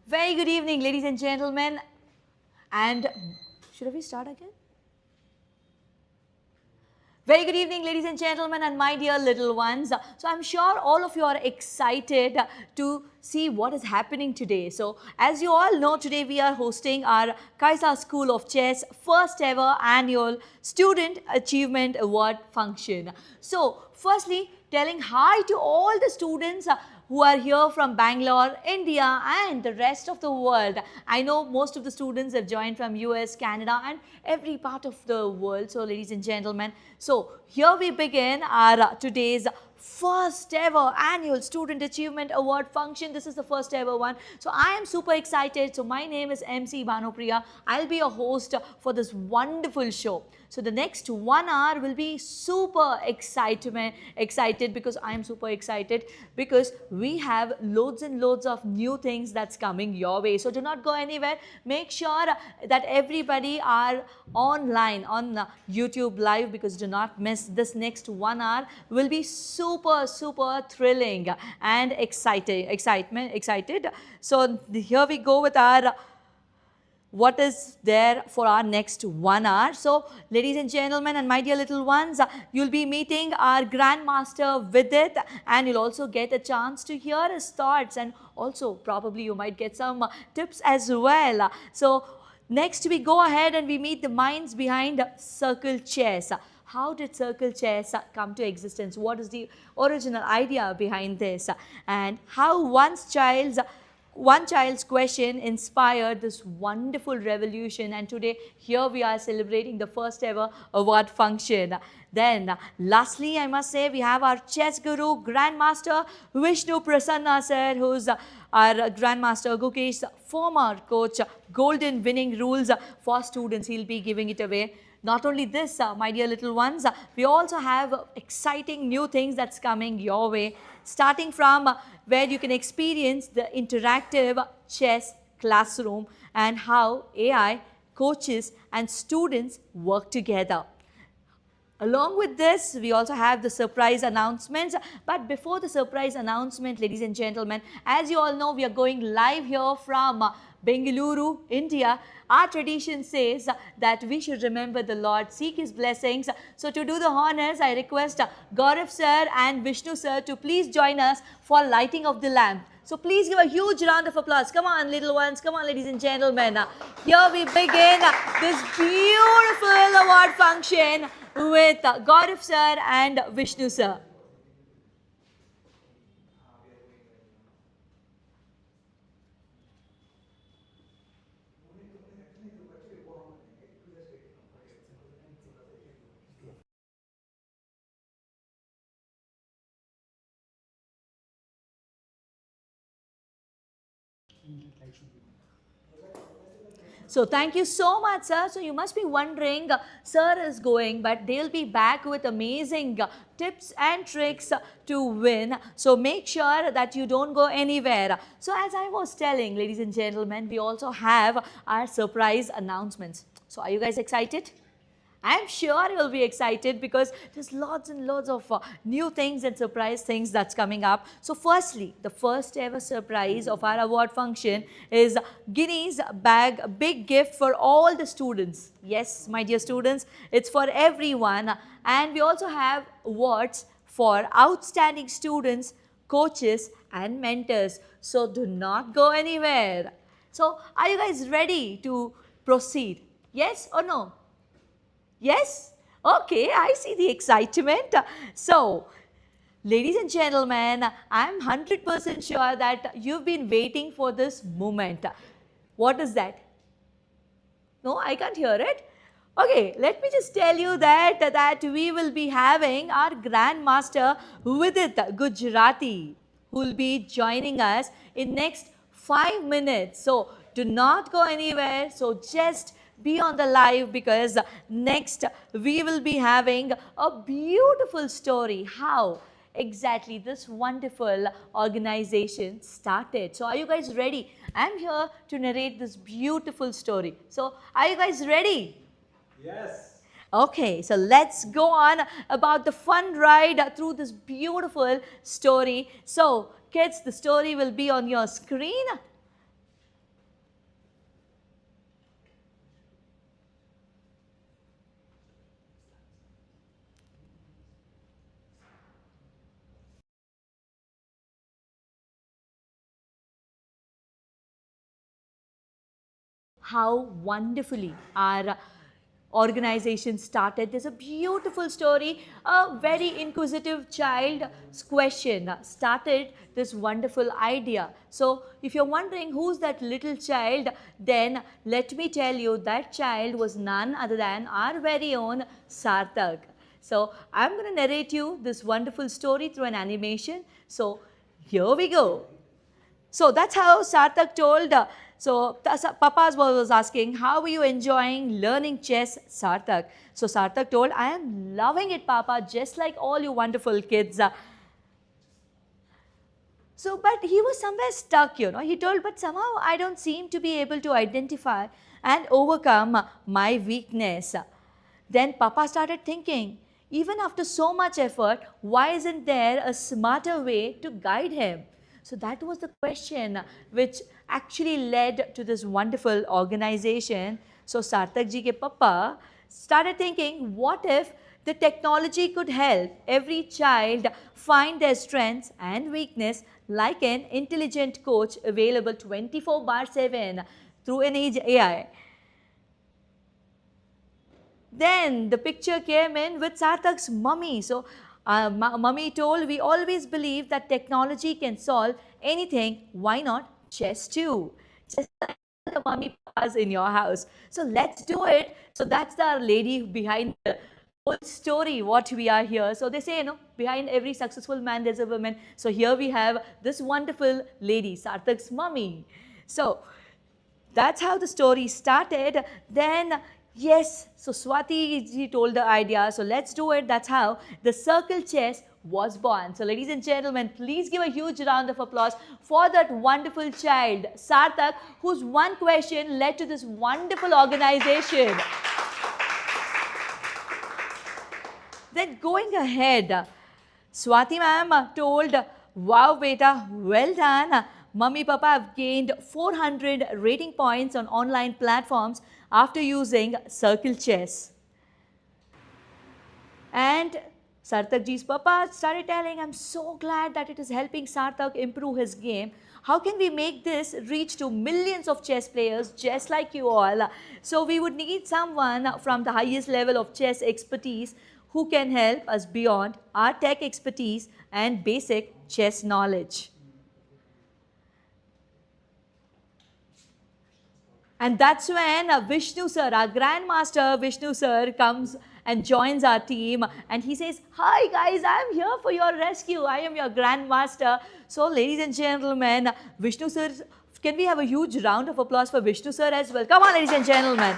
Very good evening, ladies and gentlemen. And should we start again? Very good evening, ladies and gentlemen, and my dear little ones. So I'm sure all of you are excited to see what is happening today. So as you all know, today we are hosting our Caissa School of Chess first ever annual Student Achievement Award function. So firstly, telling hi to all the students who are here from Bangalore, India and the rest of the world. I know most of the students have joined from US, Canada and every part of the world. So ladies and gentlemen, so here we begin our today's first ever annual Student Achievement Award function. This is the first ever one. So I am super excited. So my name is MC Bhanupriya. I'll be a host for this wonderful show. So the next 1 hour will be super excited because I am super excited because we have loads and loads of new things that's coming your way. So do not go anywhere. Make sure that everybody are online on YouTube live because do not miss this next 1 hour will be super thrilling and excited. So here we go with our what is there for our next 1 hour. So ladies and gentlemen and my dear little ones, you'll be meeting our Grandmaster Vidit and you'll also get a chance to hear his thoughts and also probably you might get some tips as well. So next we go ahead and we meet the minds behind CircleChess. How did CircleChess come to existence? What is the original idea behind this? And how one child's question inspired this wonderful revolution, and today here we are celebrating the first ever award function. Then lastly, I must say we have our chess guru, Grandmaster Vishnu Prasanna sir, who's our Grandmaster Gukesh's former coach, golden winning rules for students. He'll be giving it away. Not only this, my dear little ones, we also have exciting new things that's coming your way, starting from where you can experience the interactive chess classroom and how AI, coaches and students work together. Along with this, we also have the surprise announcements. But before the surprise announcement, ladies and gentlemen, as you all know, we are going live here from Bengaluru, India. Our tradition says that we should remember the Lord, seek His blessings. So to do the honors, I request Gaurav sir and Vishnu sir to please join us for lighting of the lamp. So please give a huge round of applause. Come on, little ones. Come on, ladies and gentlemen. Here we begin this beautiful award function with Gaurav sir and Vishnu sir. So thank you so much, sir. So you must be wondering, sir is going, but they'll be back with amazing tips and tricks to win. So make sure that you don't go anywhere. So as I was telling, ladies and gentlemen, we also have our surprise announcements. So are you guys excited? I'm sure you'll be excited because there's lots and lots of new things and surprise things that's coming up. So firstly, the first ever surprise of our award function is Guinea's bag, a big gift for all the students. Yes, my dear students, it's for everyone. And we also have awards for outstanding students, coaches and mentors. So do not go anywhere. So are you guys ready to proceed? Yes or no? Yes? Okay, I see the excitement. So, ladies and gentlemen, I'm 100% sure that you've been waiting for this moment. What is that? No, I can't hear it. Okay, let me just tell you that we will be having our Grandmaster Vidit Gujarati, who will be joining us in next 5 minutes. So, do not go anywhere. So, just be on the live because next we will be having a beautiful story how exactly this wonderful organization started. So are you guys ready? I'm here to narrate this beautiful story. So are you guys ready? Yes. Okay, so let's go on about the fun ride through this beautiful story. So kids, the story will be on your screen. how wonderfully our organization started. There's a beautiful story. A very inquisitive child's question started this wonderful idea. So if you're wondering who's that little child, then let me tell you that child was none other than our very own Sarthak. So I'm going to narrate you this wonderful story through an animation. So here we go. So that's how Sarthak told. Papa was asking, how are you enjoying learning chess, Sarthak? So Sarthak told, I am loving it, Papa, just like all you wonderful kids. But he was somewhere stuck, He told, but somehow I don't seem to be able to identify and overcome my weakness. Then Papa started thinking, even after so much effort, why isn't there a smarter way to guide him? So that was the question which actually led to this wonderful organization. So Sarthak ji ke papa started thinking, what if the technology could help every child find their strengths and weakness like an intelligent coach available 24/7 through an AI. Then the picture came in with Sarthak's mummy. So mummy told, we always believe that technology can solve anything. Why not chess too? Just like the mummy papas in your house. So let's do it. So that's the lady behind the whole story, what we are here. So they say, behind every successful man, there's a woman. So here we have this wonderful lady, Sarthak's mummy. So that's how the story started. Then yes, so Swati ji told the idea, so let's do it. That's how the CircleChess was born. So ladies and gentlemen, please give a huge round of applause for that wonderful child, Sarthak, whose one question led to this wonderful organization. Then going ahead, Swati ma'am told, wow beta, well done. Mummy Papa have gained 400 rating points on online platforms after using CircleChess. And Sarthak ji's Papa started telling, I'm so glad that it is helping Sarthak improve his game. How can we make this reach to millions of chess players just like you all? So we would need someone from the highest level of chess expertise who can help us beyond our tech expertise and basic chess knowledge. And that's when Vishnu sir, our Grandmaster Vishnu sir, comes and joins our team and he says, hi guys, I am here for your rescue. I am your Grandmaster. So ladies and gentlemen, Vishnu sir, can we have a huge round of applause for Vishnu sir as well? Come on ladies and gentlemen.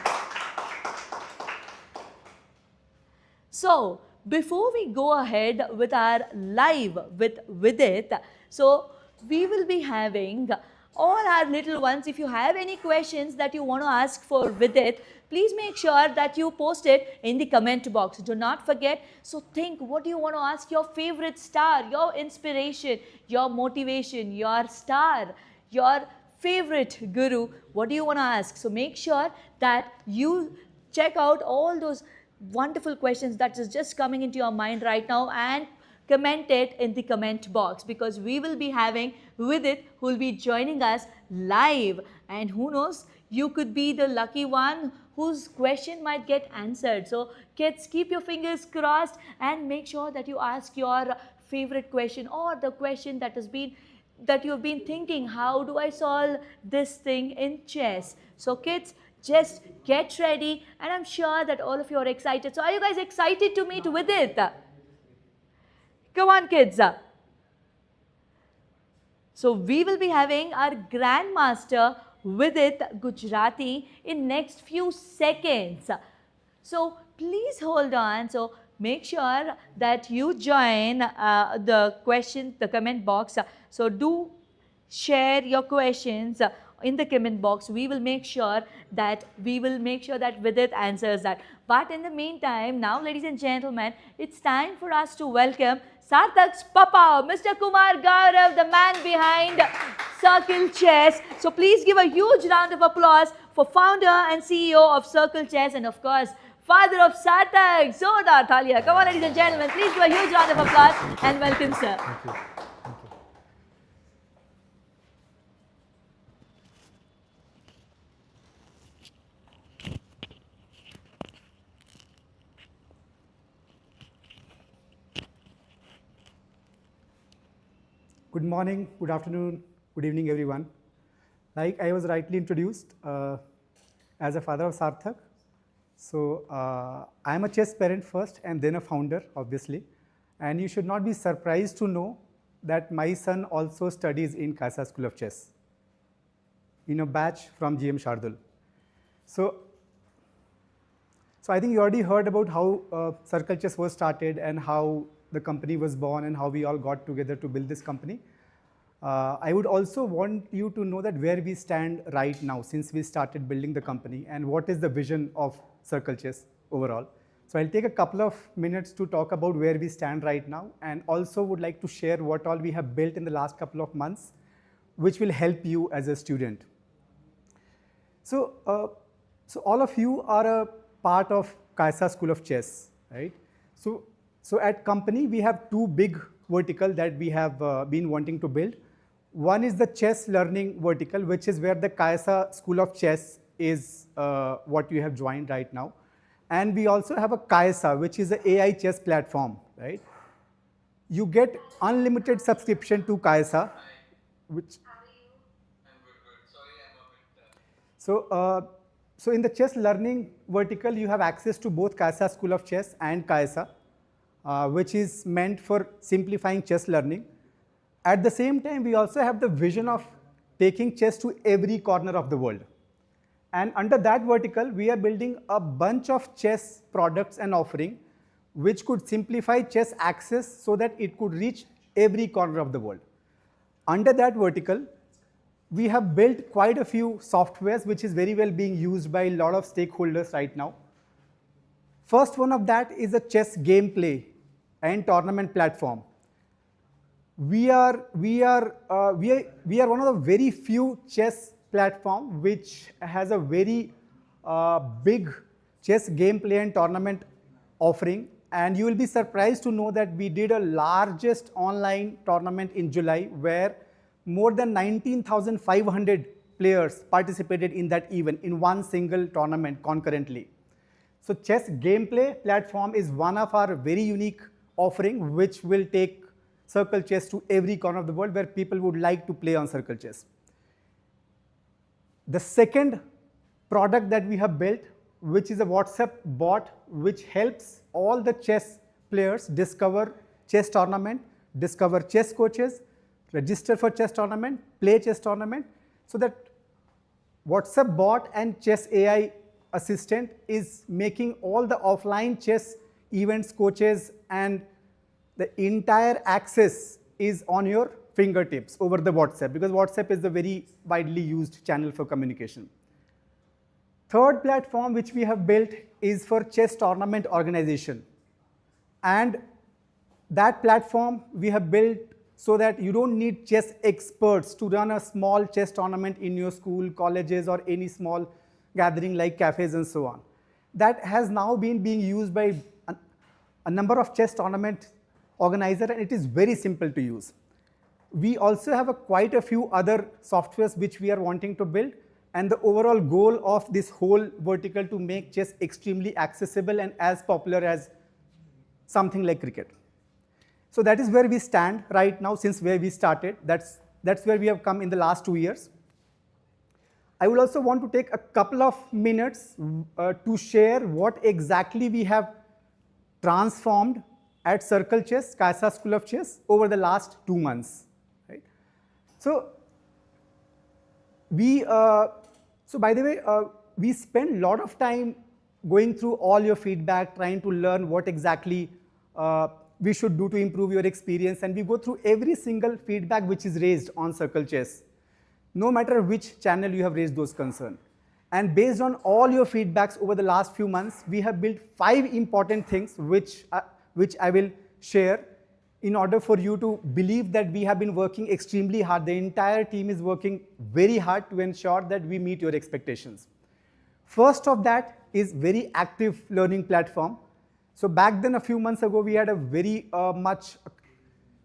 So before we go ahead with our live with Vidit, so we will be having all our little ones, if you have any questions that you want to ask for Vidit, please make sure that you post it in the comment box. Do not forget. So think, what do you want to ask your favorite star, your inspiration, your motivation, your star, your favorite guru? What do you want to ask? So make sure that you check out all those wonderful questions that is just coming into your mind right now and comment it in the comment box, because we will be having Vidit who will be joining us live, and who knows, you could be the lucky one whose question might get answered. So kids, keep your fingers crossed and make sure that you ask your favorite question or the question that you've been thinking, how do I solve this thing in chess? So kids, just get ready, and I'm sure that all of you are excited. So are you guys excited to meet Vidit? Come on kids. So we will be having our Grandmaster Vidit Gujarati in next few seconds. So please hold on. So make sure that you join the comment box. So do share your questions in the comment box. We will make sure that Vidit answers that. But in the meantime, now ladies and gentlemen, it's time for us to welcome Sarthak's Papa, Mr. Kumar Gaurav, the man behind CircleChess. So please give a huge round of applause for founder and CEO of CircleChess, and of course, father of Sarthak, Zordar Thalia. Come on ladies and gentlemen, please give a huge round of applause and welcome sir. Thank you. Good morning, good afternoon, good evening, everyone. Like I was rightly introduced as a father of Sarthak. So I'm a chess parent first and then a founder, obviously. And you should not be surprised to know that my son also studies in Caissa School of Chess in a batch from GM Shardul. So I think you already heard about how CircleChess was started and how the company was born and how we all got together to build this company. I would also want you to know that where we stand right now since we started building the company and what is the vision of CircleChess overall. So I'll take a couple of minutes to talk about where we stand right now and also would like to share what all we have built in the last couple of months, which will help you as a student. So all of you are a part of Caissa School of Chess, right? So at company, we have two big verticals that we have been wanting to build. One is the chess learning vertical, which is where the Caissa School of Chess is what you have joined right now. And we also have a Caissa, which is an AI chess platform, right? You get unlimited subscription to Caissa, which. I'm good. Sorry, I'm a bit. So in the chess learning vertical, you have access to both Caissa School of Chess and Caissa, which is meant for simplifying chess learning. At the same time, we also have the vision of taking chess to every corner of the world. And under that vertical, we are building a bunch of chess products and offering, which could simplify chess access so that it could reach every corner of the world. Under that vertical, we have built quite a few softwares, which is very well being used by a lot of stakeholders right now. First one of that is a chess gameplay and tournament platform. We are one of the very few chess platform which has a very big chess gameplay and tournament offering. And you will be surprised to know that we did a largest online tournament in July where more than 19,500 players participated in that event in one single tournament concurrently. So chess gameplay platform is one of our very unique offering which will take CircleChess to every corner of the world where people would like to play on CircleChess. The second product that we have built, which is a WhatsApp bot, which helps all the chess players discover chess tournament, discover chess coaches, register for chess tournament, play chess tournament, so that WhatsApp bot and chess AI assistant is making all the offline chess events, coaches, and the entire access is on your fingertips over the WhatsApp, because WhatsApp is a very widely used channel for communication. Third platform which we have built is for chess tournament organization. And that platform we have built so that you don't need chess experts to run a small chess tournament in your school, colleges, or any small gathering like cafes and so on. That has now been being used by a number of chess tournament organizers, and it is very simple to use. We also have quite a few other softwares which we are wanting to build, and the overall goal of this whole vertical to make chess extremely accessible and as popular as something like cricket. So that is where we stand right now since where we started. That's where we have come in the last 2 years. I would also want to take a couple of minutes to share what exactly we have transformed at CircleChess, Caissa School of Chess, over the last 2 months. Right? So by the way, we spend a lot of time going through all your feedback, trying to learn what exactly we should do to improve your experience, and we go through every single feedback which is raised on CircleChess, no matter which channel you have raised those concerns. And based on all your feedbacks over the last few months, we have built 5 important things which I will share in order for you to believe that we have been working extremely hard. The entire team is working very hard to ensure that we meet your expectations. First of that is very active learning platform. So back then, a few months ago, we had a very much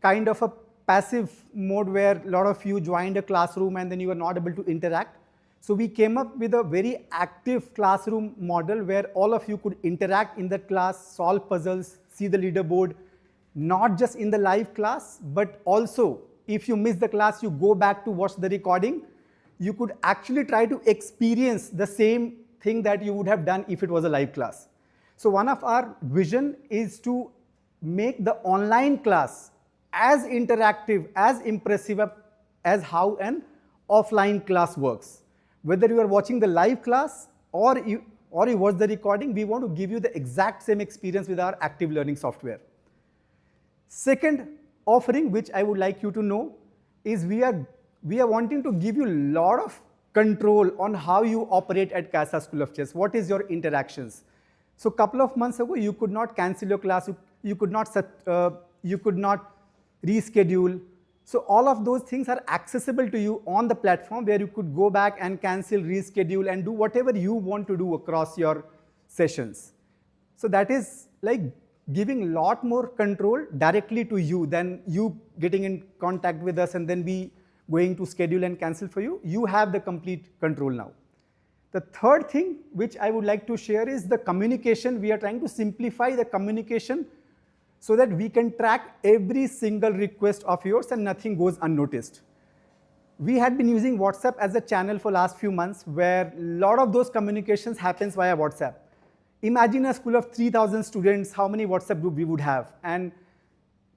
kind of a passive mode where a lot of you joined a classroom and then you were not able to interact. So we came up with a very active classroom model where all of you could interact in the class, solve puzzles, see the leaderboard, not just in the live class, but also if you miss the class, you go back to watch the recording. You could actually try to experience the same thing that you would have done if it was a live class. So one of our vision is to make the online class as interactive, as impressive as how an offline class works. Whether you are watching the live class or you watch the recording, we want to give you the exact same experience with our active learning software. Second offering, which I would like you to know, is we are wanting to give you a lot of control on how you operate at Caissa School of Chess. What is your interactions? So a couple of months ago, you could not cancel your class, you could not reschedule. So all of those things are accessible to you on the platform, where you could go back and cancel, reschedule, and do whatever you want to do across your sessions. So that is like giving a lot more control directly to you than you getting in contact with us and then we going to schedule and cancel for you. You have the complete control now. The third thing which I would like to share is the communication. We are trying to simplify the communication so that we can track every single request of yours and nothing goes unnoticed. We had been using WhatsApp as a channel for last few months, where a lot of those communications happens via WhatsApp. Imagine a school of 3,000 students, how many WhatsApp group we would have. And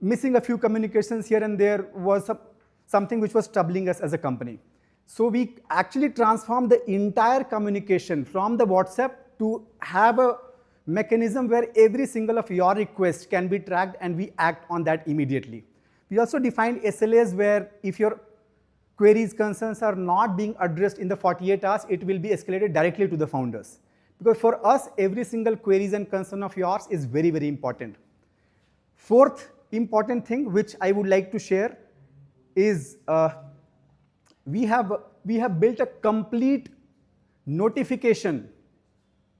missing a few communications here and there was something which was troubling us as a company. So we actually transformed the entire communication from the WhatsApp to have a mechanism where every single of your requests can be tracked and we act on that immediately. We also defined SLAs where if your queries, concerns are not being addressed in the 48 hours, it will be escalated directly to the founders. Because for us, every single queries and concern of yours is very, very important. Fourth important thing which I would like to share is we have built a complete notification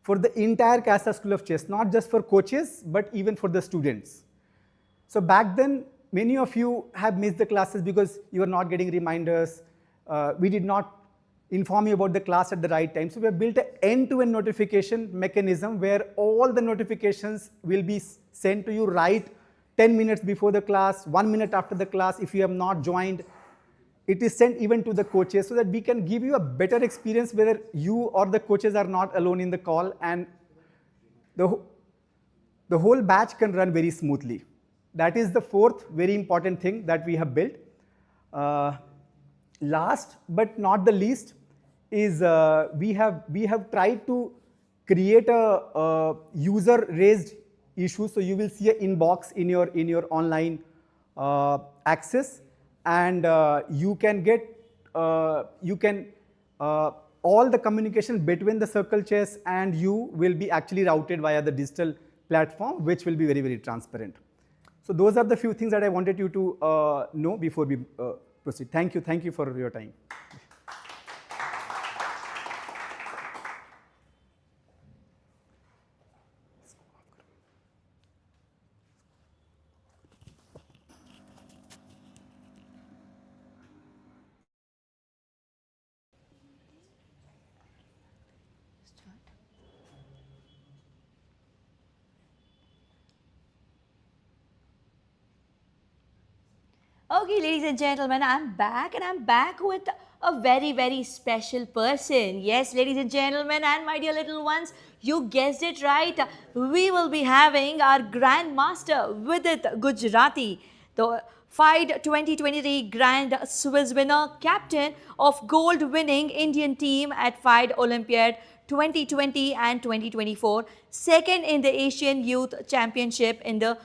for the entire Caissa School of Chess, not just for coaches, but even for the students. So back then, many of you have missed the classes because you are not getting reminders. We did not inform you about the class at the right time. So we have built an end-to-end notification mechanism where all the notifications will be sent to you right 10 minutes before the class, 1 minute after the class. If you have not joined, it is sent even to the coaches so that we can give you a better experience whether you or the coaches are not alone in the call, and the whole batch can run very smoothly. That is the fourth very important thing that we have built. Last but not the least is we have tried to create a user-raised issue. So you will see an inbox in your online access, and you can get all the communication between the CircleChess and you will be actually routed via the digital platform, which will be very, very transparent. So those are the few things that I wanted you to know before we proceed. Thank you for your time. Okay, ladies and gentlemen, I'm back, and I'm back with a very, very special person. Yes, ladies and gentlemen, and my dear little ones, you guessed it right. We will be having our Grandmaster Vidit Gujarati, the FIDE 2023 Grand Swiss winner, captain of gold-winning Indian team at FIDE Olympiad 2020 and 2024, second in the Asian Youth Championship in the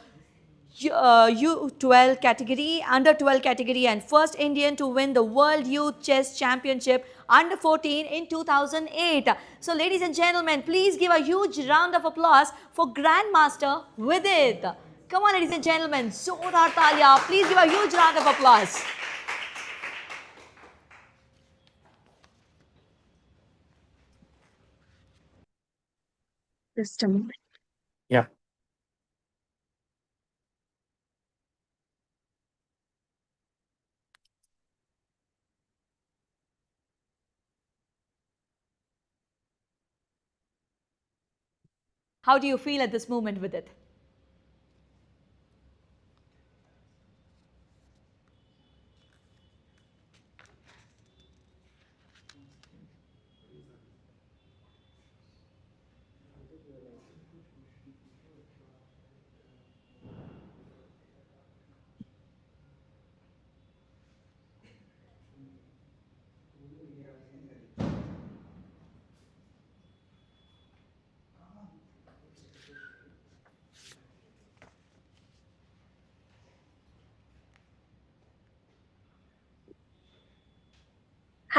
U12 category, under 12 category, and first Indian to win the World Youth Chess Championship under 14 in 2008. So ladies and gentlemen, please give a huge round of applause for Grandmaster Vidit. Come on, ladies and gentlemen, Zordar Talia. Please give a huge round of applause. Just a moment. Yeah. How do you feel at this moment with it?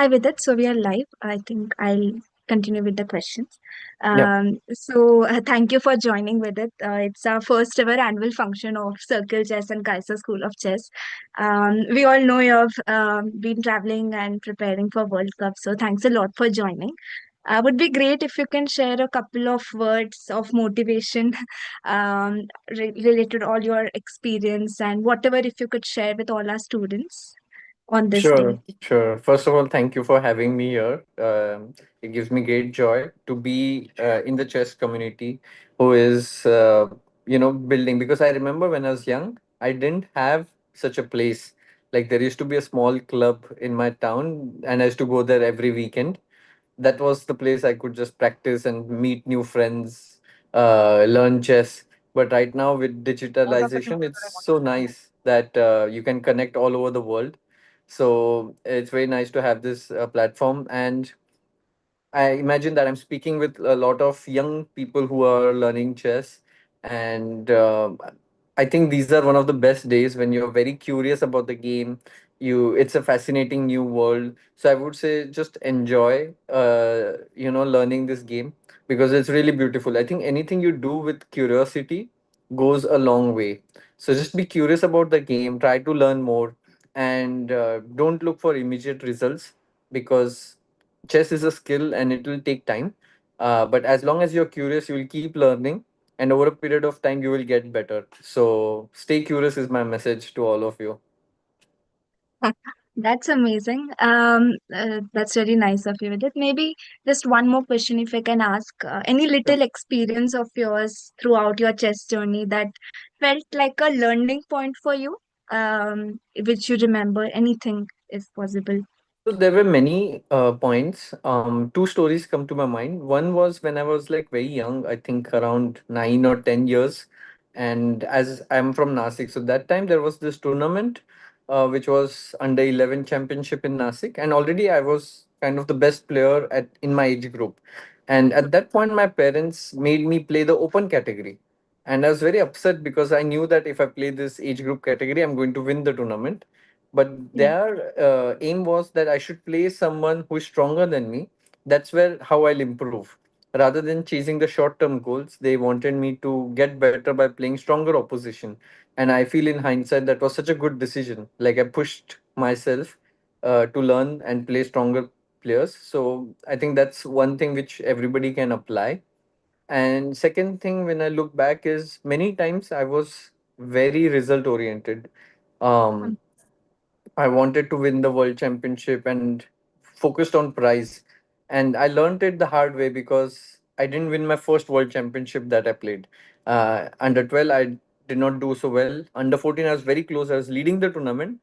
Hi, Vidit. So we are live. I think I'll continue with the questions. Yeah, Thank you for joining with it. It's our first ever annual function of Circle Chess and Caissa School of Chess. We all know you've been traveling and preparing for World Cup. So thanks a lot for joining. Would be great if you can share a couple of words of motivation related to all your experience and whatever if you could share with all our students on this day. sure. First of all, thank you for having me here. It gives me great joy to be in the chess community who is, building. Because I remember when I was young, I didn't have such a place. Like there used to be a small club in my town, and I used to go there every weekend. That was the place I could just practice and meet new friends, learn chess. But right now, with digitalization, it's so nice that you can connect all over the world. So it's very nice to have this platform. And I imagine that I'm speaking with a lot of young people who are learning chess, and I think these are one of the best days when you're very curious about the game. It's a fascinating new world. So I would say just enjoy, learning this game because it's really beautiful. I think anything you do with curiosity goes a long way. So just be curious about the game, try to learn more, and don't look for immediate results because chess is a skill and it will take time, but as long as you're curious you will keep learning, and over a period of time you will get better. So stay curious is my message to all of you. That's amazing. That's really nice of you, Vidit. Maybe just one more question, if I can ask. Any Yeah. little experience of yours throughout your chess journey that felt like a learning point for you, which you remember? Anything, if possible. So there were many points. Two stories come to my mind. One was when I was like very young, I think around 9 or 10 years, and as I'm from Nasik, so that time there was this tournament, which was under 11 championship in Nasik, and already I was kind of the best player at in my age group, and at that point my parents made me play the open category, and I was very upset because I knew that if I play this age group category, I'm going to win the tournament, but Yeah. their aim was that I should play someone who is stronger than me. That's where how I'll improve. Rather than chasing the short-term goals, they wanted me to get better by playing stronger opposition. And I feel in hindsight that was such a good decision. Like I pushed myself to learn and play stronger players. So I think that's one thing which everybody can apply. And second thing, when I look back, is many times I was very result oriented. Um, I wanted to win the world championship and focused on prize. And I learned it the hard way because I didn't win my first world championship that I played. Under 12, I did not do so well. Under 14, I was very close. I was leading the tournament.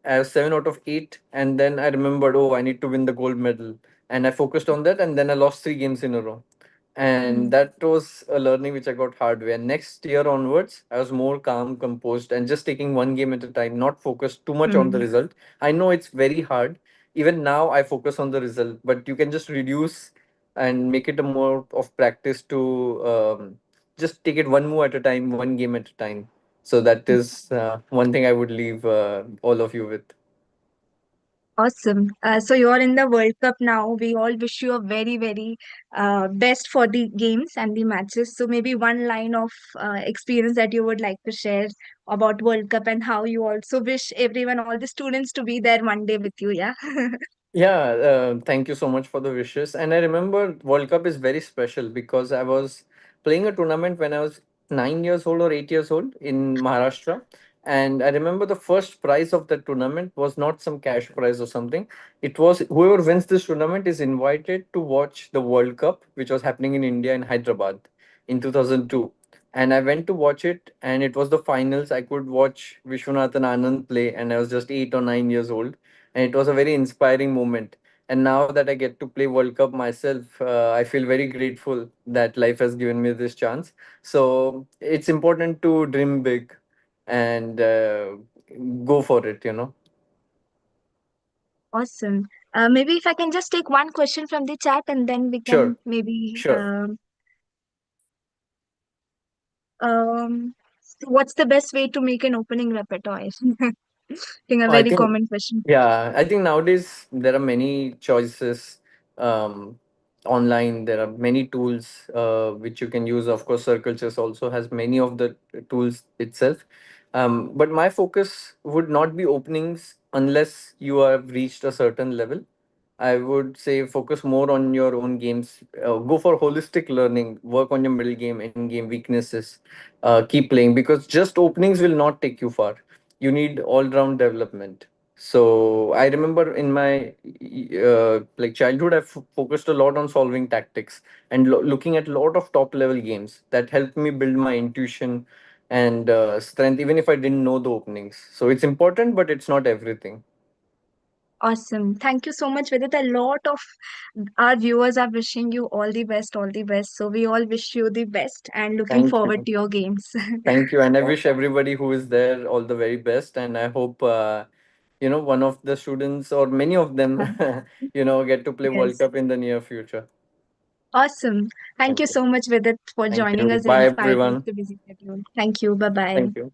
I was 7 out of 8. And then I remembered, oh, I need to win the gold medal. And I focused on that. And then I lost 3 games in a row, and Mhm. that was a learning which I got hard way. And next year onwards, I was more calm, composed, and just taking one game at a time, not focused too much on the Mhm. result. I know it's very hard. Even now, I focus on the result, but you can just reduce and make it a more of practice to just take it one move at a time, one game at a time. So that is one thing I would leave all of you with. Awesome. So you're in the World Cup now. We all wish you a very, very best for the games and the matches. So maybe one line of experience that you would like to share about World Cup and how you also wish everyone, all the students, to be there one day with you. Yeah. Yeah, thank you so much for the wishes. And I remember World Cup is very special because I was playing a tournament when I was 9 years old or 8 years old in Maharashtra. And I remember the first prize of the tournament was not some cash prize or something. It was whoever wins this tournament is invited to watch the World Cup, which was happening in India in Hyderabad in 2002. And I went to watch it, and it was the finals. I could watch Vishwanathan Anand play, and I was just 8 or 9 years old, and it was a very inspiring moment. And now that I get to play World Cup myself, I feel very grateful that life has given me this chance. So it's important to dream big and go for it, you know. Awesome. Maybe if I can just take one question from the chat and then we Sure, can maybe sure. um, what's the best way to make an opening repertoire? think a I very think, common question. yeah, I think nowadays there are many choices um, online. There are many tools which you can use. Of course, CircleChess also has many of the tools itself. But my focus would not be openings unless you have reached a certain level. I would say focus more on your own games. Go for holistic learning. Work on your middle game, end game weaknesses. Keep playing because just openings will not take you far. You need all round development. So I remember in my like childhood, focused a lot on solving tactics and looking at a lot of top level games that helped me build my intuition and strength, even if I didn't know the openings. So it's important, but it's not everything. Awesome. Thank you so much, Vidit. A lot of our viewers are wishing you all the best, all the best. So we all wish you the best and looking Thank forward you. to your games. Thank you. And I wish everybody who is there all the very best. And I hope, one of the students or many of them, get to play World Yes. Cup in the near future. Awesome. Thank Thank you you. so much, Vidit, for Thank joining you. us in Bye, spite of everyone. the busy schedule. Thank you. Bye bye. Thank you.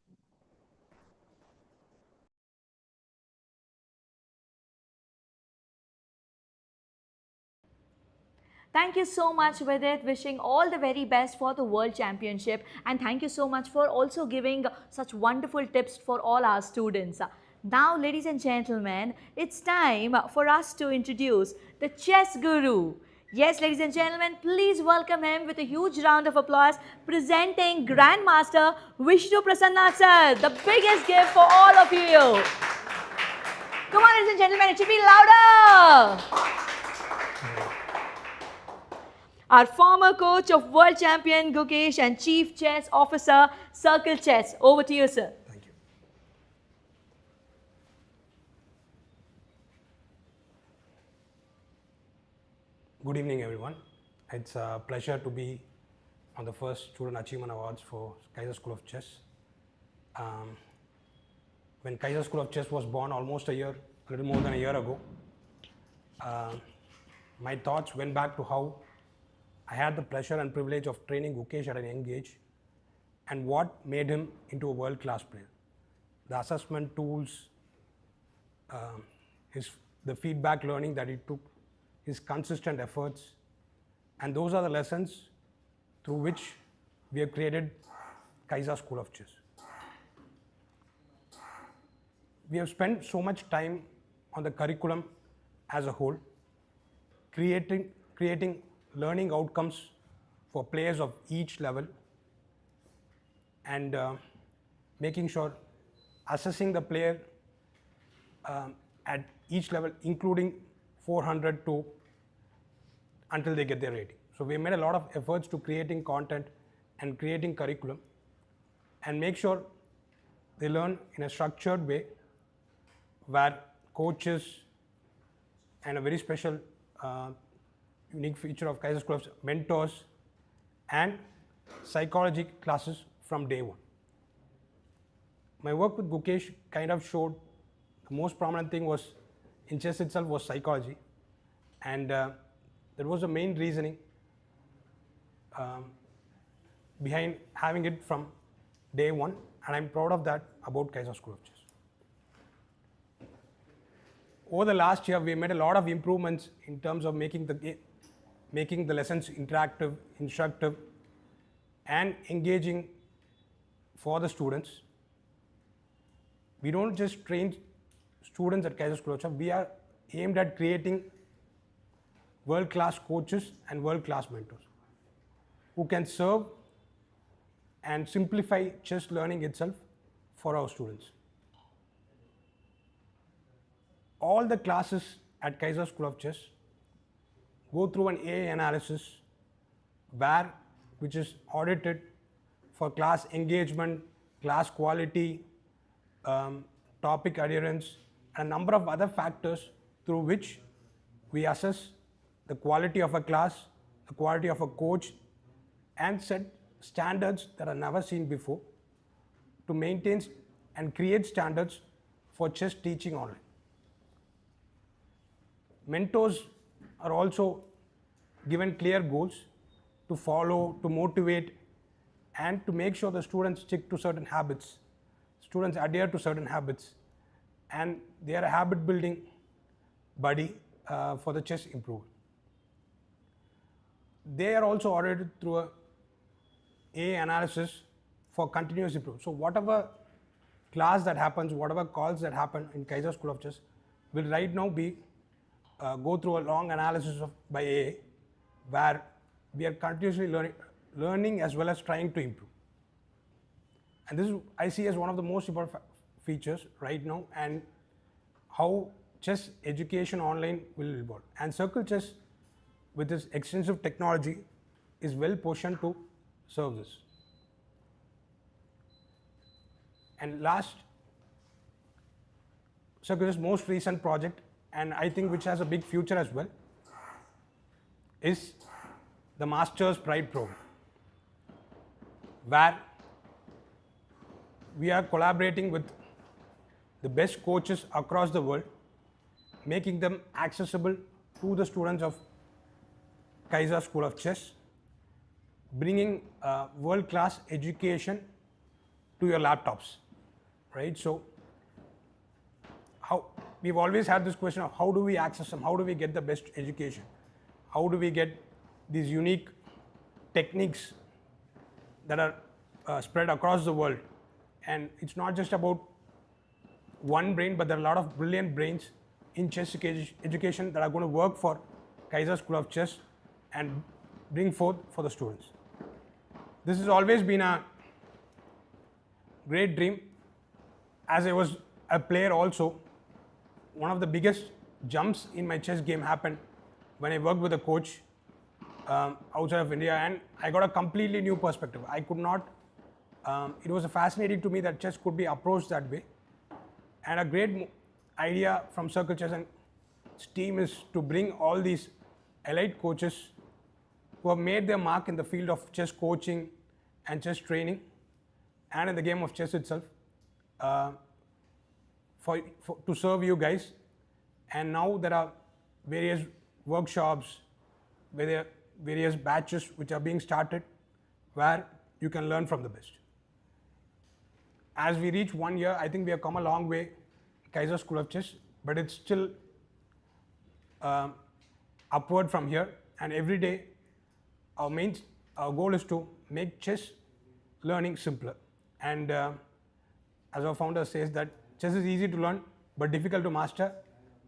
Thank you so much, Vidit. Wishing all the very best for the World Championship. And thank you so much for also giving such wonderful tips for all our students. Now, ladies and gentlemen, it's time for us to introduce the chess guru. Yes, ladies and gentlemen, please welcome him with a huge round of applause, presenting Grandmaster Vishnu Prasanna sir, the biggest gift for all of you. Come on, ladies and gentlemen, it should be louder. Our former coach of world champion Gukesh and chief chess officer Circle Chess. Over to you, sir. Thank you. Good evening, everyone. It's a pleasure to be on the first Student Achievement Awards for Caissa School of Chess. When Caissa School of Chess was born almost a little more than a year ago, my thoughts went back to how I had the pleasure and privilege of training Gukesh at an young age and what made him into a world-class player. The assessment tools, the feedback learning that he took, his consistent efforts, and those are the lessons through which we have created Caissa School of Chess. We have spent so much time on the curriculum as a whole, creating learning outcomes for players of each level, and making sure assessing the player at each level, including 400 to until they get their rating. So we made a lot of efforts to creating content and creating curriculum and make sure they learn in a structured way where coaches and a very special unique feature of Caissa School of mentors and psychology classes from day one. My work with Gukesh kind of showed the most prominent thing was in chess itself was psychology, and that was the main reasoning behind having it from day one, and I'm proud of that about Caissa School of Chess. Over the last year, we made a lot of improvements in terms of making the lessons interactive, instructive, and engaging for the students. We don't just train students at Caissa School of Chess, we are aimed at creating world-class coaches and world-class mentors who can serve and simplify chess learning itself for our students. All the classes at Caissa School of Chess go through an AA analysis which is audited for class engagement, class quality, topic adherence, and a number of other factors through which we assess the quality of a class, the quality of a coach, and set standards that are never seen before to maintain and create standards for chess teaching online. Mentors are also given clear goals to follow, to motivate, and to make sure the students stick to certain habits, students adhere to certain habits, and they are a habit building buddy for the chess improver. They are also audited through a A analysis for continuous improvement. So whatever class that happens, whatever calls that happen in Caissa School of Chess will right now be go through a long analysis by AA, where we are continuously learning as well as trying to improve. And this is, I see as one of the most important features right now, and how chess education online will evolve. And CircleChess, with its extensive technology, is well positioned to serve this. And last, CircleChess' most recent project, and I think which has a big future as well, is the Master's Pride program, where we are collaborating with the best coaches across the world, making them accessible to the students of Caissa School of Chess, bringing world-class education to your laptops, right? So we've always had this question of how do we access them, how do we get the best education, how do we get these unique techniques that are spread across the world. And it's not just about one brain, but there are a lot of brilliant brains in chess education that are going to work for Caissa School of Chess and bring forth for the students. This has always been a great dream. As I was a player also, one of the biggest jumps in my chess game happened when I worked with a coach outside of India, and I got a completely new perspective. I could not, it was fascinating to me that chess could be approached that way. And a great idea from CircleChess and its team is to bring all these elite coaches who have made their mark in the field of chess coaching and chess training and in the game of chess itself to serve you guys. And now there are various workshops, various batches which are being started where you can learn from the best. As we reach 1 year, I think we have come a long way, Caissa School of Chess, but it's still upward from here. And every day, our goal is to make chess learning simpler. And as our founder says, that chess is easy to learn but difficult to master,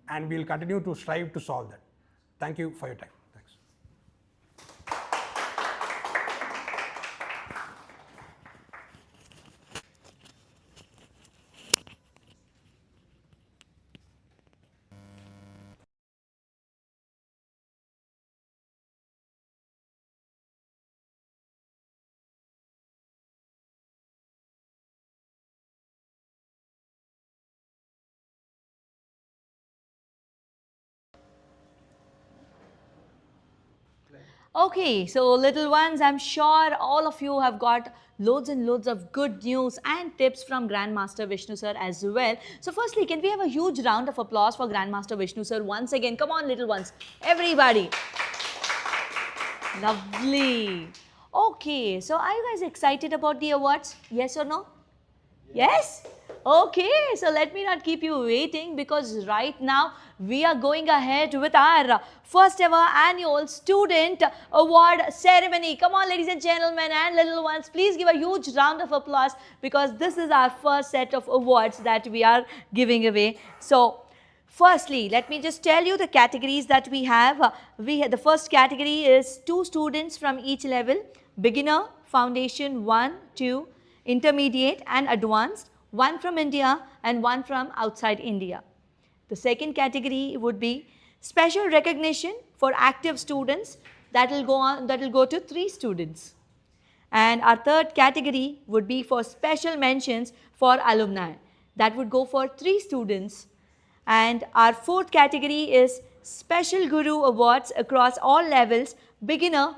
and we'll continue to strive to solve that. Thank you for your time. Thanks. Okay, so little ones, I'm sure all of you have got loads and loads of good news and tips from Grandmaster Vishnu sir as well. So firstly, can we have a huge round of applause for Grandmaster Vishnu sir once again? Come on, little ones, everybody. Lovely. Okay, so are you guys excited about the awards? Yes or no? Yes? Okay, so let me not keep you waiting, because right now we are going ahead with our first ever annual student award ceremony. Come on, ladies and gentlemen and little ones, please give a huge round of applause, because this is our first set of awards that we are giving away. So firstly, let me just tell you the categories that we have. The first category is 2 students from each level: beginner, foundation 1, 2, intermediate and advanced, 1 from India and 1 from outside India. The second category would be special recognition for active students, that will go to 3 students. And our third category would be for special mentions for alumni, that would go for 3 students. And our fourth category is special guru awards across all levels: beginner,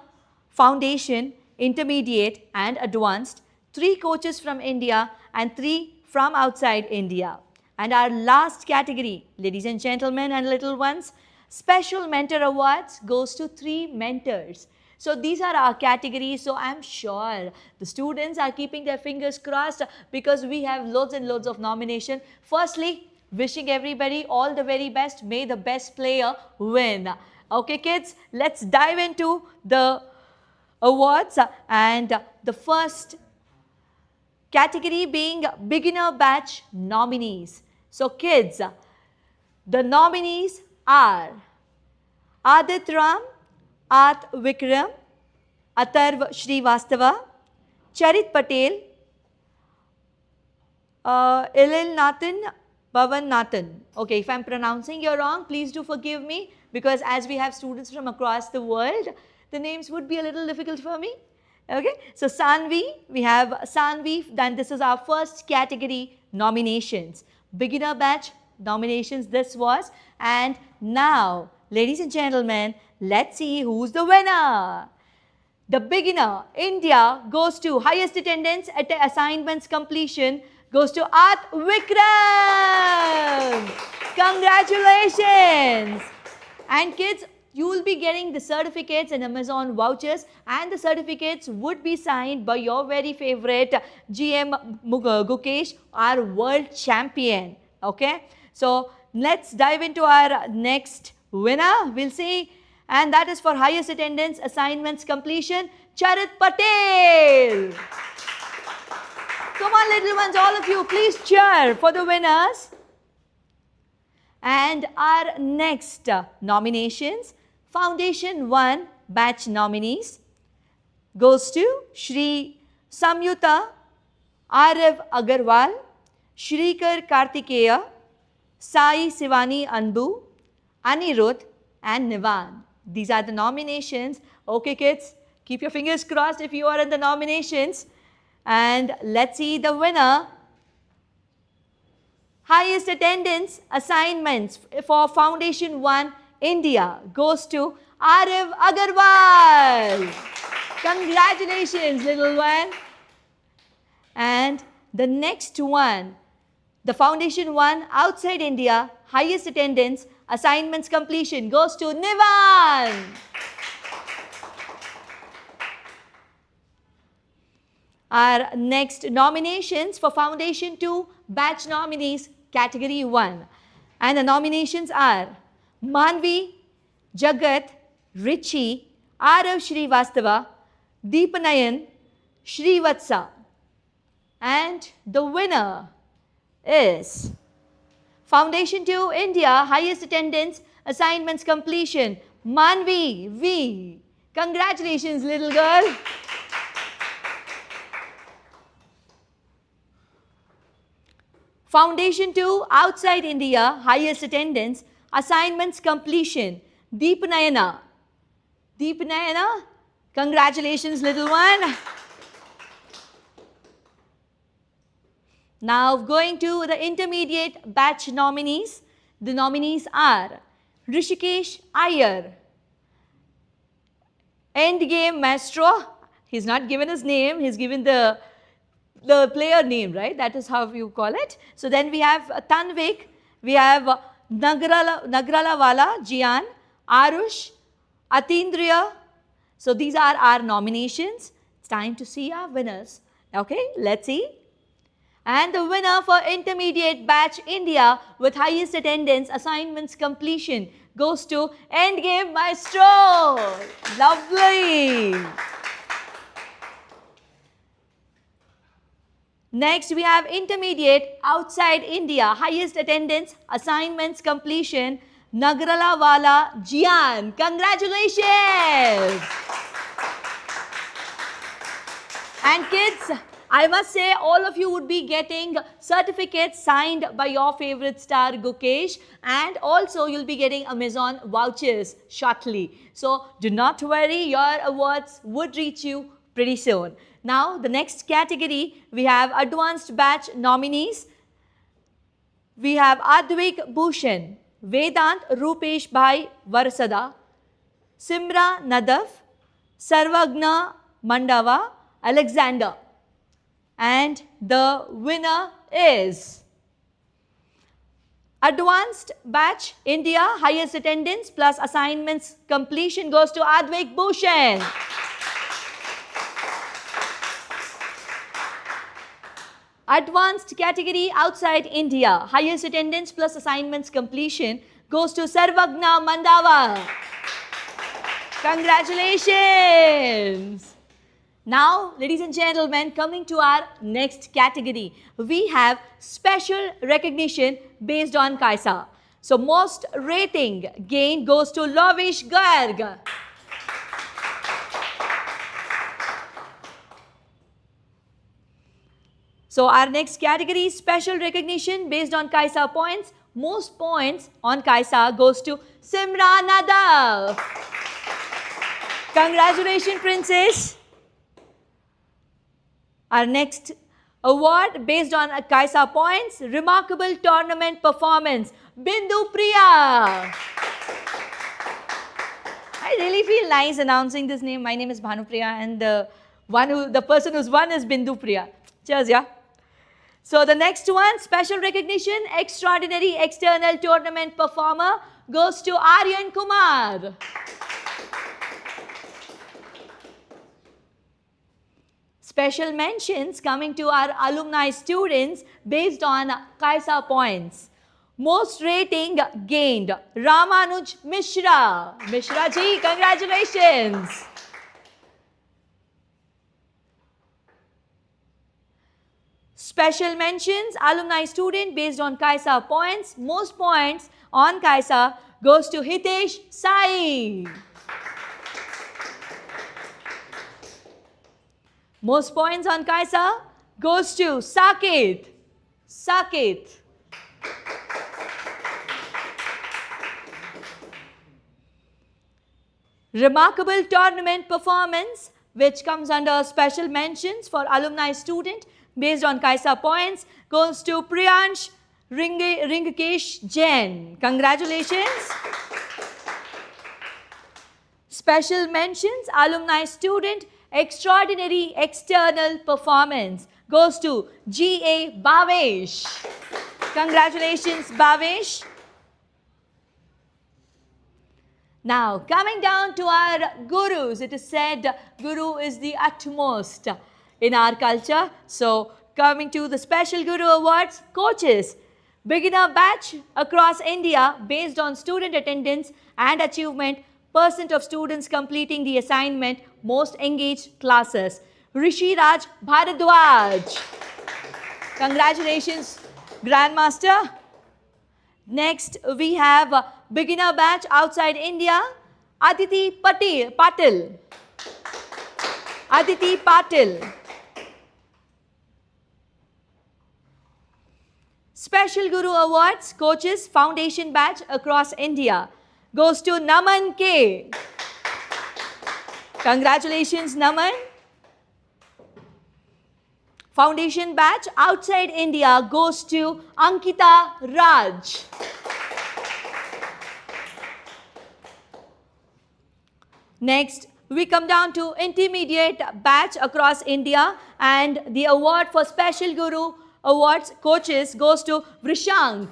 foundation, intermediate and advanced, 3 coaches from India and 3 from outside India. And our last category, ladies and gentlemen and little ones, special mentor awards goes to 3 mentors. So these are our categories. So I'm sure the students are keeping their fingers crossed, because we have loads and loads of nomination. Firstly, Wishing everybody all the very best. May the best player win. Okay, kids, let's dive into the awards, and the first category being beginner batch nominees. So kids, the nominees are Adit Ram, At Vikram, Atharv Shrivastava, Charit Patel, Ilil Nathan, Bhavan Nathan. Okay, if I'm pronouncing you wrong, please do forgive me, because as we have students from across the world, the names would be a little difficult for me. Okay, so Sanvi, we have Sanvi, then this is our first category nominations. Beginner batch nominations this was, and now, ladies and gentlemen, let's see who's the winner. The beginner, India, goes to highest attendance at the assignments completion, goes to At Vikram. Congratulations. And kids, you will be getting the certificates and Amazon vouchers, and the certificates would be signed by your very favorite GM Gukesh, our world champion. Okay, so let's dive into our next winner. We'll see, and that is for highest attendance assignments completion, Charit Patel. Come on, little ones, all of you, please cheer for the winners. And our next nominations, Foundation 1 batch nominees, goes to Shri Samyuta Arav Agarwal, Shrikar Kartikeya, Sai Sivani Anbu, Anirudh and Nivan. These are the nominations. Okay kids, keep your fingers crossed if you are in the nominations. And let's see the winner. Highest attendance assignments for Foundation 1 India goes to Arav Agarwal. Congratulations, little one. And the next one, the Foundation 1 outside India, highest attendance assignments completion goes to Nivan. Our next nominations for Foundation 2 batch nominees, category 1. And the nominations are Manvi, Jagat, Richi, Arav Shrivastava, Deepanayan, Srivatsa. And the winner is Foundation 2 India, highest attendance assignments completion, Manvi V. Congratulations, little girl. Foundation 2 outside India, highest attendance, assignments completion, Deepnayana. Deepnayana, congratulations, little one. Now going to the intermediate batch nominees. The nominees are Rishikesh Iyer, Endgame Maestro. He's not given his name, he's given the player name, right? That is how you call it. So then we have Tanvik, we have Nagralawala Jian, Arush, Atindriya. So these are our nominations. It's time to see our winners. Okay, let's see. And the winner for intermediate batch India with highest attendance assignments completion goes to Endgame Maestro. Lovely. Next, we have intermediate outside India, highest attendance, assignments completion, Nagralawala Jian. Congratulations! And kids, I must say all of you would be getting certificates signed by your favorite star Gukesh, and also you'll be getting Amazon vouchers shortly. So do not worry, your awards would reach you pretty soon. Now, the next category, we have advanced batch nominees. We have Advik Bhushan, Vedant Rupesh Bhai Varsada, Simra Nadav, Sarvagna Mandava, Alexander. And the winner is Advanced Batch India, highest attendance plus assignments completion goes to Advik Bhushan. Advanced category outside India. Highest attendance plus assignments completion goes to Sarvagna Mandava. Congratulations. Now, ladies and gentlemen, coming to our next category, we have special recognition based on Caissa. So, most rating gained goes to Lavish Garg. So, our next category is special recognition based on Caissa points. Most points on Caissa goes to Simran Nadav. Congratulations, Princess. Our next award based on Caissa points, remarkable tournament performance, Bindu Priya. I really feel nice announcing this name. My name is Bhanu Priya and the person who's won is Bindu Priya. Cheers, yeah. So the next one, special recognition, extraordinary external tournament performer goes to Aryan Kumar. Special mentions coming to our alumni students based on Caissa points. Most rating gained, Ramanuj Mishra. Mishra ji, congratulations. Special mentions, alumni student based on Caissa points. Most points on Caissa goes to Hitesh Sai. Most points on Caissa goes to Saket. Saket. Remarkable tournament performance, which comes under special mentions for alumni student based on Caissa points, goes to Priyansh Ringkesh Jain. Congratulations. Special mentions, alumni student, extraordinary external performance goes to G.A. Bhavesh. Congratulations, Bhavesh. Now, coming down to our gurus, it is said guru is the utmost in our culture. So, coming to the special guru awards, coaches, beginner batch across India based on student attendance and achievement, percent of students completing the assignment, most engaged classes. Rishi Raj Bharadwaj. Congratulations, Grandmaster. Next, we have beginner batch outside India, Aditi Patil. Aditi Patil. Special Guru Awards, coaches, foundation batch across India goes to Naman K. Congratulations, Naman. Foundation batch outside India goes to Ankita Raj. Next, we come down to intermediate batch across India, and the award for Special Guru Awards coaches goes to Vrishank.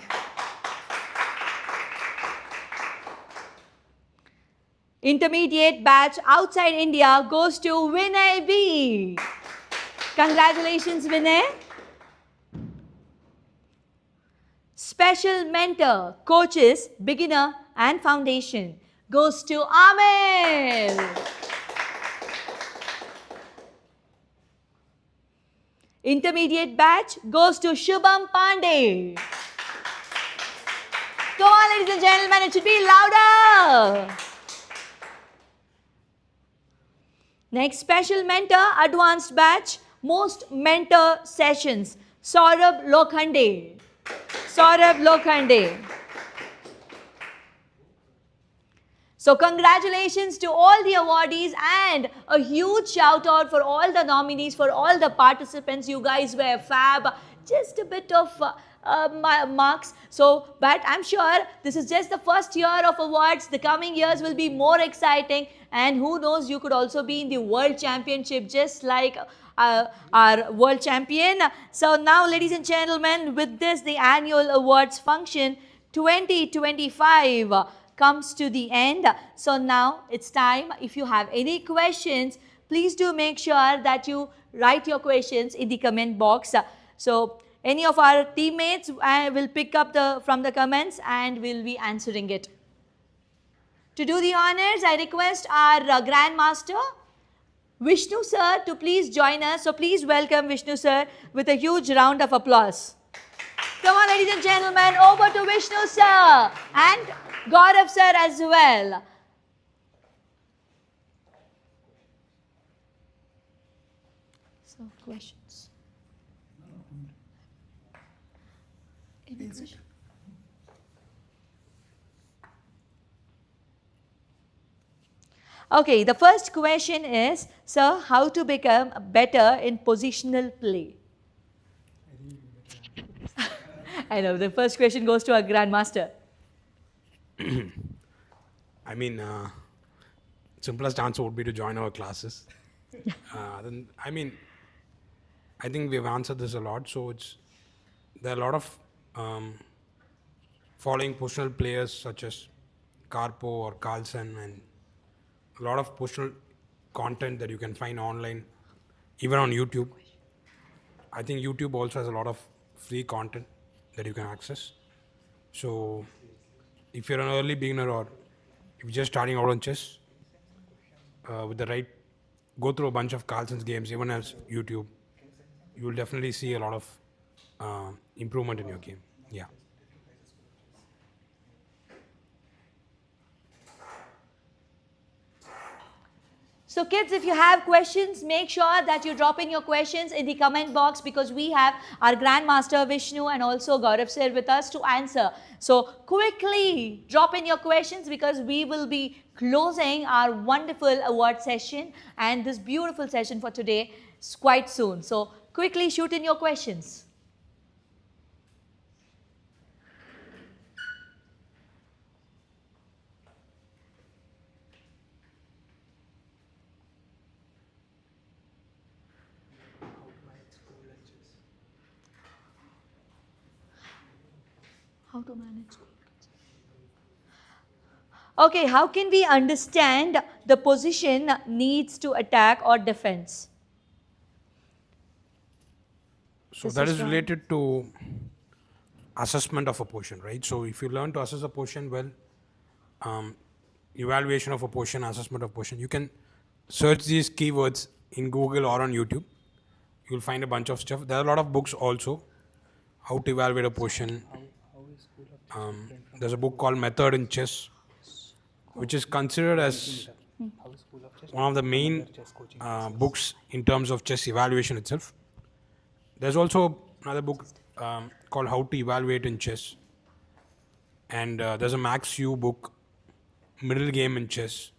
Intermediate batch outside India goes to Vinay B. Congratulations, Vinay. Special mentor, coaches, beginner and foundation goes to Amir. Intermediate batch goes to Shubham Pandey. Come on, ladies and gentlemen, it should be louder. Next, special mentor, advanced batch, most mentor sessions, Saurabh Lokhande. Saurabh Lokhande. So congratulations to all the awardees and a huge shout out for all the nominees, for all the participants. You guys were fab. Just a bit of marks. So, but I'm sure this is just the first year of awards. The coming years will be more exciting, and who knows, you could also be in the World Championship just like our World Champion. So now, ladies and gentlemen, with this, the annual awards function 2025 comes to the end. So now it's time. If you have any questions, please do make sure that you write your questions in the comment box. So any of our teammates will pick up from the comments and will be answering it. To do the honors, I request our Grandmaster Vishnu sir to please join us. So please welcome Vishnu sir with a huge round of applause. Come on, ladies and gentlemen, over to Vishnu sir and Gaurav sir as well. So, questions. Any question? Okay, the first question is, sir, how to become better in positional play? I know, the first question goes to our Grandmaster. I mean, simplest answer would be to join our classes. I think we've answered this a lot. So there are a lot of following positional players such as Karpo or Carlson, and a lot of positional content that you can find online, even on YouTube. I think YouTube also has a lot of free content that you can access. So if you're an early beginner or if you're just starting out on chess, with the right, go through a bunch of Carlson's games, even as YouTube, you will definitely see a lot of improvement in your game. Yeah. So kids, if you have questions, make sure that you drop in your questions in the comment box, because we have our Grandmaster Vishnu and also Gaurav sir with us to answer. So quickly drop in your questions, because we will be closing our wonderful award session and this beautiful session for today quite soon. So quickly shoot in your questions. How to manage school? Okay, how can we understand the position needs to attack or defense? So that is related to assessment of a position, right? So if you learn to assess a position well, evaluation of a position, assessment of position, you can search these keywords in Google or on YouTube. You'll find a bunch of stuff. There are a lot of books also, how to evaluate a position. There's a book called Method in Chess, which is considered as one of the main books in terms of chess evaluation itself. There's also another book called How to Evaluate in Chess. And there's a Max Yu book, Middle Game in Chess.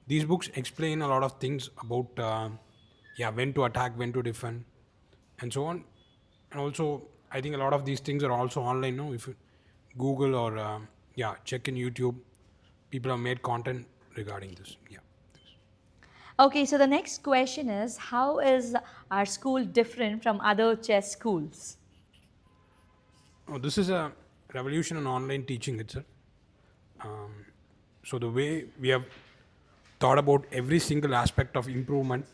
These books explain a lot of things about when to attack, when to defend, and so on. And also, I think a lot of these things are also online now. If you Google or check in YouTube, people have made content regarding this. Yeah. Okay, so the next question is, how is our school different from other chess schools? Oh, this is a revolution in online teaching itself. So the way we have thought about every single aspect of improvement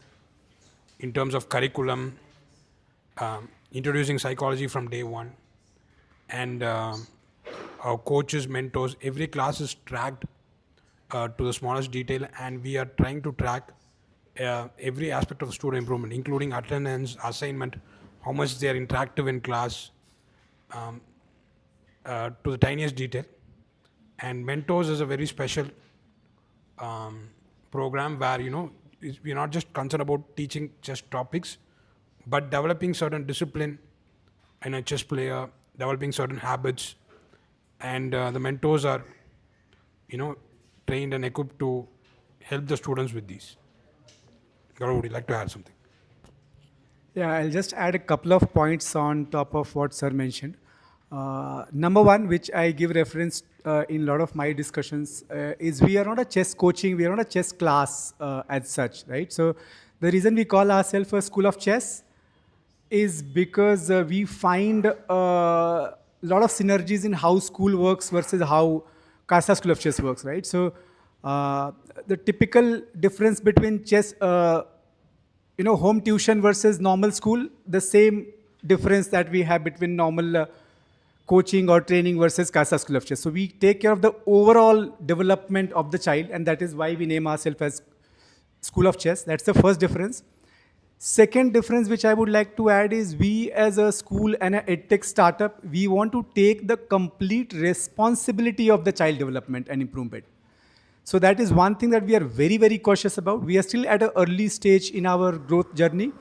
in terms of curriculum, introducing psychology from day one, and our coaches, mentors, every class is tracked to the smallest detail, and we are trying to track every aspect of student improvement, including attendance, assignment, how much they are interactive in class, to the tiniest detail. And mentors is a very special program where we're not just concerned about teaching chess topics, but developing certain discipline in a chess player, developing certain habits, and the mentors are trained and equipped to help the students with these. Gaurav, would you like to add something? Yeah, I'll just add a couple of points on top of what sir mentioned. Number one, which I give reference in a lot of my discussions, is we are not a chess coaching, we are not a chess class as such, right? So the reason we call ourselves a school of chess is because we find a lot of synergies in how school works versus how Caissa School of Chess works, right? So the typical difference between chess, home tuition versus normal school, the same difference that we have between normal coaching or training versus Caissa School of Chess. So we take care of the overall development of the child, and that is why we name ourselves as School of Chess. That's the first difference. Second difference which I would like to add is we as a school and an edtech startup, we want to take the complete responsibility of the child development and improvement. So that is one thing that we are very, very cautious about. We are still at an early stage in our growth journey.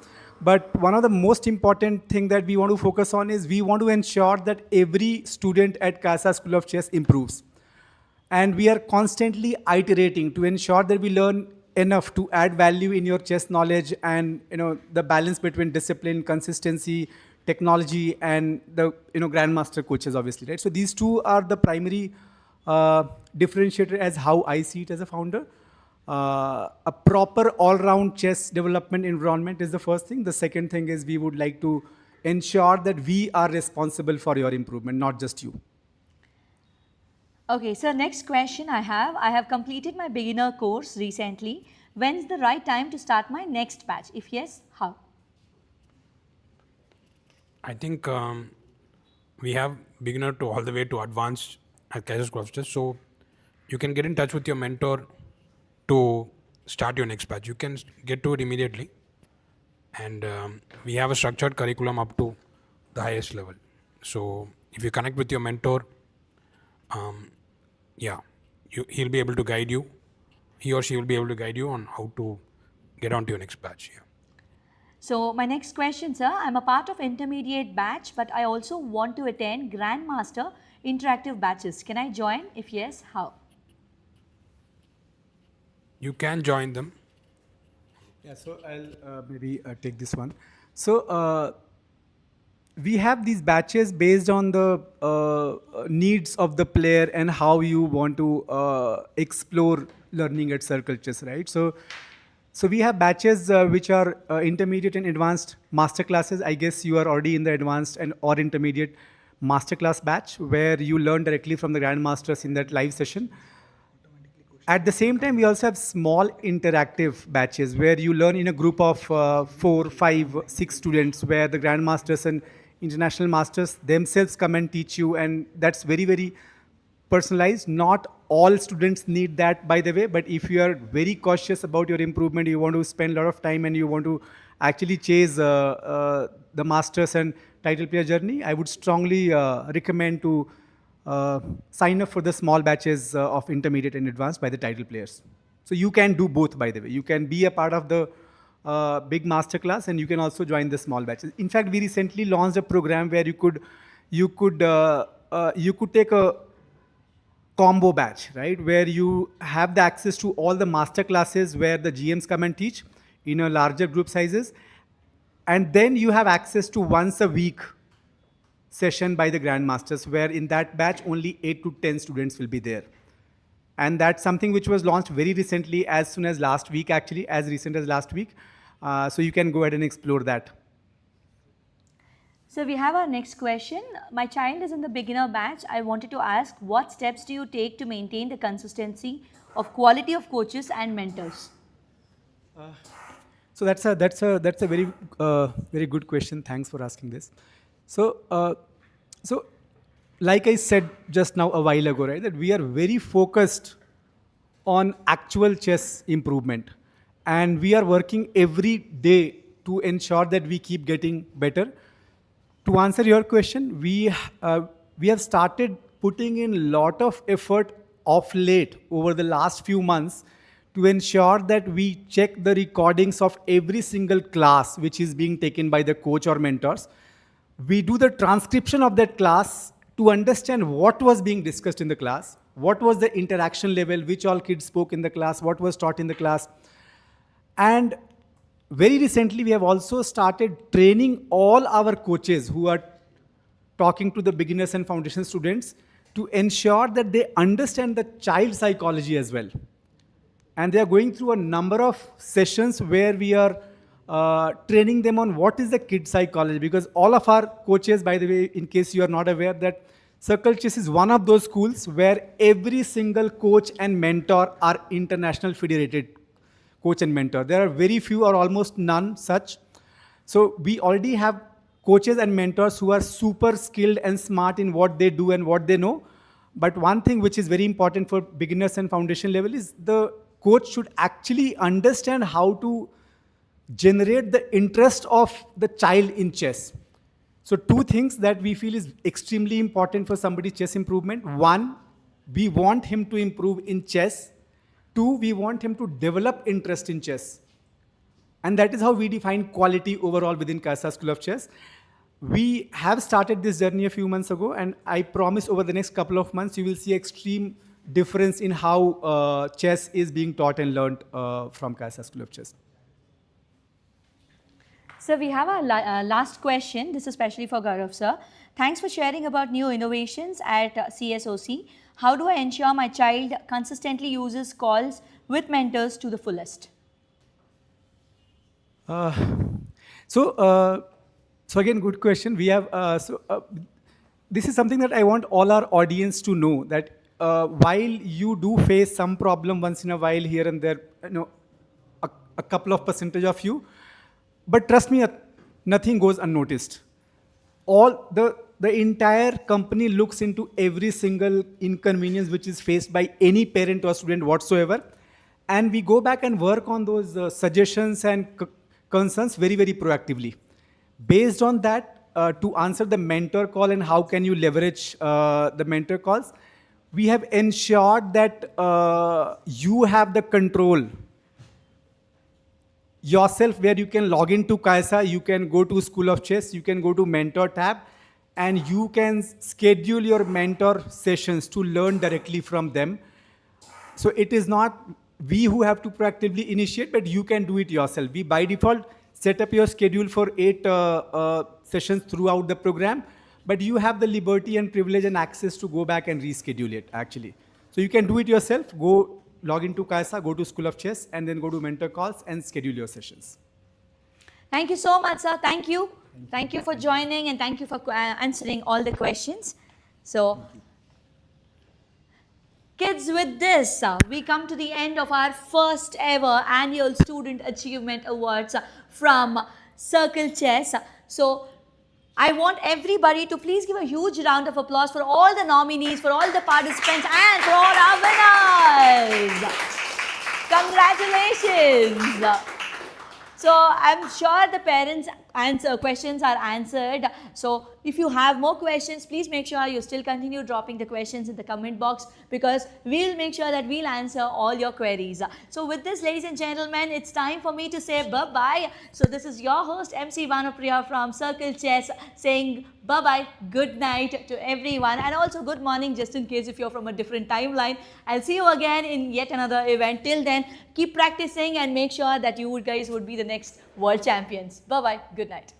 But one of the most important thing that we want to focus on is we want to ensure that every student at Caissa School of Chess improves. And we are constantly iterating to ensure that we learn enough to add value in your chess knowledge, and the balance between discipline, consistency, technology, and the grandmaster coaches, obviously, right? So these two are the primary differentiator as how I see it as a founder. A proper all-round chess development environment is the first thing. The second thing is we would like to ensure that we are responsible for your improvement, not just you. Okay, so next question I have completed my beginner course recently. When's the right time to start my next batch? If yes, how? I think we have beginner to all the way to advanced at Caissa School of Chess. So you can get in touch with your mentor to start your next batch. You can get to it immediately. And we have a structured curriculum up to the highest level. So if you connect with your mentor, he'll be able to guide you. He or she will be able to guide you on how to get on to your next batch. Yeah. So my next question, sir, I'm a part of intermediate batch, but I also want to attend Grandmaster interactive batches. Can I join? If yes, how? You can join them. Yeah, so I'll maybe take this one. So we have these batches based on the needs of the player and how you want to explore learning at CircleChess, right? So we have batches which are intermediate and advanced master classes. I guess you are already in the advanced and or intermediate masterclass batch where you learn directly from the grandmasters in that live session. At the same time, we also have small interactive batches where you learn in a group of 4, 5, 6 students where the grandmasters and international masters themselves come and teach you, and that's very, very personalized. Not all students need that, by the way, but if you are very cautious about your improvement, you want to spend a lot of time and you want to actually chase the masters and title player journey, I would strongly recommend to sign up for the small batches of intermediate and advanced by the title players. So you can do both, by the way. You can be a part of the big masterclass and you can also join the small batches. In fact, we recently launched a program where you could take a combo batch, right? Where you have the access to all the master classes where the GMs come and teach in a larger group sizes. And then you have access to once a week session by the grandmasters, where in that batch only 8 to 10 students will be there. And that's something which was launched very recently, as soon as last week, actually, as recent as last week. So you can go ahead and explore that. So we have our next question. My child is in the beginner batch. I wanted to ask, what steps do you take to maintain the consistency of quality of coaches and mentors? So that's a very very good question. Thanks for asking this. So like I said just now a while ago, right, that we are very focused on actual chess improvement, and we are working every day to ensure that we keep getting better. To answer your question, we have started putting in a lot of effort of late over the last few months to ensure that we check the recordings of every single class which is being taken by the coach or mentors. We do the transcription of that class to understand what was being discussed in the class, what was the interaction level, which all kids spoke in the class, what was taught in the class. And very recently, we have also started training all our coaches who are talking to the beginners and foundation students to ensure that they understand the child psychology as well. And they are going through a number of sessions where we are training them on what is the kid psychology, because all of our coaches, by the way, in case you are not aware, that CircleChess is one of those schools where every single coach and mentor are international federated coach and mentor. There are very few or almost none such. So we already have coaches and mentors who are super skilled and smart in what they do and what they know. But one thing which is very important for beginners and foundation level is the coach should actually understand how to generate the interest of the child in chess. So 2 things that we feel is extremely important for somebody's chess improvement. 1, we want him to improve in chess. 2, we want him to develop interest in chess. And that is how we define quality overall within Caissa School of Chess. We have started this journey a few months ago, and I promise over the next couple of months, you will see extreme difference in how chess is being taught and learned from Caissa School of Chess. So we have our last question. This is especially for Gaurav sir. Thanks for sharing about new innovations at CSOC. How do I ensure my child consistently uses calls with mentors to the fullest? So again, good question. We have this is something that I want all our audience to know, that while you do face some problem once in a while here and there, a couple of percentage of you, but trust me, nothing goes unnoticed. All the entire company looks into every single inconvenience which is faced by any parent or student whatsoever, and we go back and work on those suggestions and concerns very, very proactively. Based on that, to answer the mentor call and how can you leverage the mentor calls, we have ensured that you have the control yourself, where you can log into Caissa, you can go to School of Chess, you can go to Mentor tab, and you can schedule your mentor sessions to learn directly from them. So it is not we who have to proactively initiate, but you can do it yourself. We by default set up your schedule for 8 sessions throughout the program, but you have the liberty and privilege and access to go back and reschedule it actually. So you can do it yourself. Go log into Caissa, go to School of Chess, and then go to mentor calls and schedule your sessions. Thank you so much, sir. Thank you. Thank you for joining, and thank you for answering all the questions. So, kids, with this, we come to the end of our first ever annual Student Achievement Awards from CircleChess. So, I want everybody to please give a huge round of applause for all the nominees, for all the participants, and for all our winners. Congratulations. So I'm sure the parents' questions are answered. So if you have more questions, please make sure you still continue dropping the questions in the comment box, because we'll make sure that we'll answer all your queries. So with this, ladies and gentlemen, it's time for me to say bye-bye. So this is your host, MC Vanapriya from CircleChess, saying bye-bye, good night to everyone, and also good morning just in case if you're from a different timeline. I'll see you again in yet another event. Till then, keep practicing and make sure that you guys would be the next world champions. Bye-bye, good night.